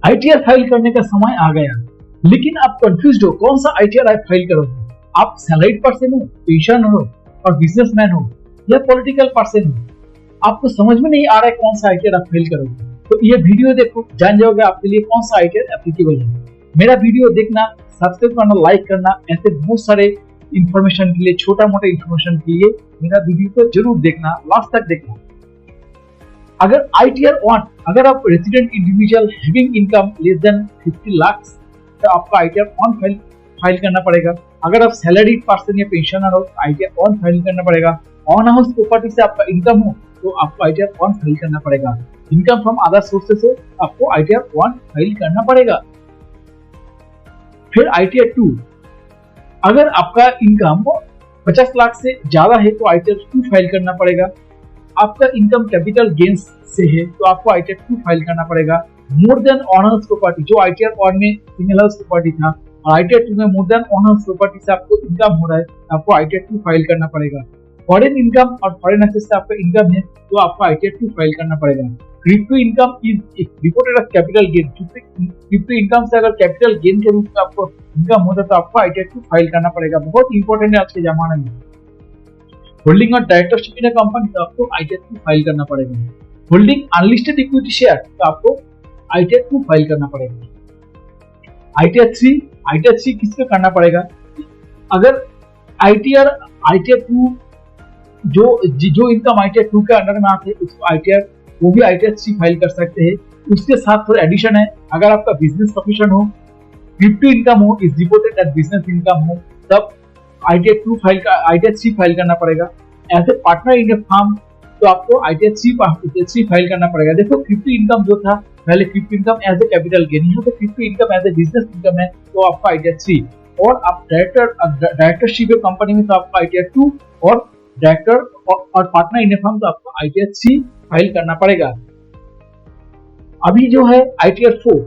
ITR file करने का समय आ गया, लेकिन आप कंफ्यूज हो कौन सा आईटीआर आप फाइल करोगे। आप सैलरीड पर्सन हो, पेंशनर हो और बिजनेसमैन हो या पॉलिटिकल पर्सन हो, आपको समझ में नहीं आ रहा है कौन सा आईटीआर आप फाइल करोगे, तो ये वीडियो देखो, जान जाओगे आपके लिए कौन सा आईटीआर एप्लीकेबल है। मेरा वीडियो देखना, सब्सक्राइब करना, लाइक करना, ऐसे बहुत सारे इंफॉर्मेशन के लिए, छोटा मोटा इंफॉर्मेशन के लिए मेरा वीडियो को जरूर देखना, लास्ट तक देखना। अगर आईटीआर 1, अगर आप resident individual having income less than 50 lakh, तो आपको आईटीआर 1 फाइल करना पड़ेगा। अगर आप सैलरीड पर्सन या पेंशनर हो, आईटीआर 1 फाइल करना पड़ेगा। ऑन हाउस प्रॉपर्टी से आपका इनकम हो तो आपको आईटीआर 1 फाइल करना पड़ेगा। इनकम फ्रॉम अदर सोर्सेस हो, आपको आईटीआर 1 फाइल करना पड़ेगा। फिर आईटीआर 2, अगर आपका इनकम 50 लाख से ज्यादा है तो आईटीआर 2 फाइल करना पड़ेगा। आपका इनकम कैपिटल गेन्स से है तो आपको आईटीआर 2 फाइल करना पड़ेगा। More than on house property, जो आईटीआर 1 में सिंगल हाउस प्रॉपर्टी था और आईटीआर 2 में more than on house property से आपको इनकम हो रहा है, आपको आईटीआर 2 फाइल करना पड़ेगा। फॉरेन इनकम और फॉरेन एसेट से आपका इनकम है तो आपको आईटीआर 2 फाइल करना पड़ेगा। Crypto income is reported as capital gain, crypto income से अगर कैपिटल गेन के रूप में आपको इनकम होता है तो आपको आईटीआर 2 फाइल करना पड़ेगा। बहुत इंपॉर्टेंट है आज के जमाने में। होल्डिंग और डायरेक्टरशिप इन अ कंपनी तो आपको आईटीआर 2 फाइल करना पड़ेगा। होल्डिंग अनलिस्टेड इक्विटी शेयर तो आपको आईटीआर 2 फाइल करना पड़ेगा। आईटीआर 3 किसको करना पड़ेगा? अगर आईटीआर 2 जो इनकम आईटीआर 2 के अंडर में आते हैं उसको आईटीआर, वो भी आईटीआर 3 फाइल कर सकते हैं। उसके साथ थोड़ा एडिशन है, अगर आपका बिजनेस प्रोफेशन हो, क्रिप्टो इनकम हो, is reported as business income हो, तब आईटीआर 3 फाइल करना पड़ेगा। As a partner in a firm तो आपको आईटीआर 3 फाइल करना पड़ेगा। देखो क्रिप्टो इनकम जो था पहले, crypto income as a capital gain, यहाँ पे crypto income as a business income है तो आपका आईटीआर 3, और आप डायरेक्टरशिप कंपनी में तो आपका आईटीआर 2, और डायरेक्टर और पार्टनर इन ए फर्म तो आपको आईटीआर 3 फाइल करना पड़ेगा। अभी जो है आईटीआर 4,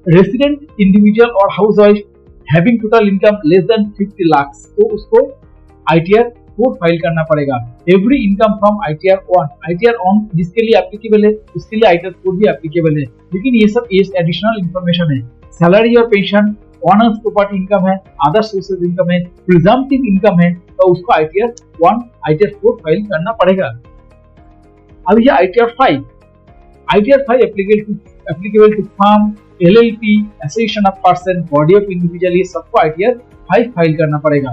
रेसिडेंट इंडिविजुअल और housewife having total income less than 50 lakh, तो उसको आईटीआर 4 फाइल करना पड़ेगा। एवरी इनकम फ्रॉम आईटीआर 1 जिसके लिए एप्लीकेबल है उसके लिए आईटीआर 4 भी एप्लीकेबल है, लेकिन ये सब एडिशनल इंफॉर्मेशन है। सैलरी और pension, on house property income है, अदर सोर्सेज इनकम है, प्रिजम्पटिव इनकम है, तो उसको आईटीआर 4 फाइल करना पड़ेगा। अब ये ITR 5 applicable to firm, LLP, association of person, body of individual, ये सबको आईटीआर 5 फाइल करना पड़ेगा।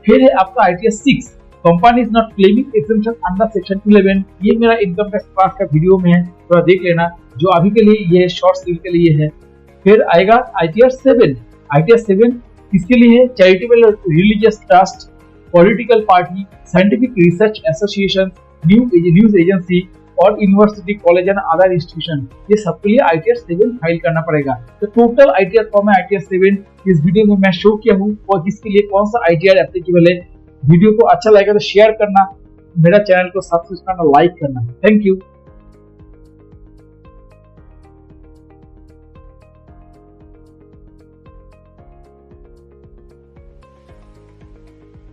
फिर है आपका ITR 6, company is not claiming exemption under section 11। ये मेरा इनकम टैक्स क्लास का वीडियो में है, थोड़ा देख लेना, जो अभी के लिए ये शॉर्ट सील के लिए है। फिर आएगा आईटीआर 7 किसके लिए है? चैरिटेबल और religious trust, political party, scientific research association, news agency और university, college and other institution, ये सबके लिए आईटीआर 7 फाइल करना पड़ेगा। तो टोटल आईटीआर फॉर्म है आईटीआर 7 इस वीडियो में मैं शो किया हूँ, और किसके लिए कौन सा आईटीआर एप्लीकेबल है। वीडियो को अच्छा लगेगा तो शेयर करना, मेरा चैनल को सब्सक्राइब करना, लाइक करना। Thank you.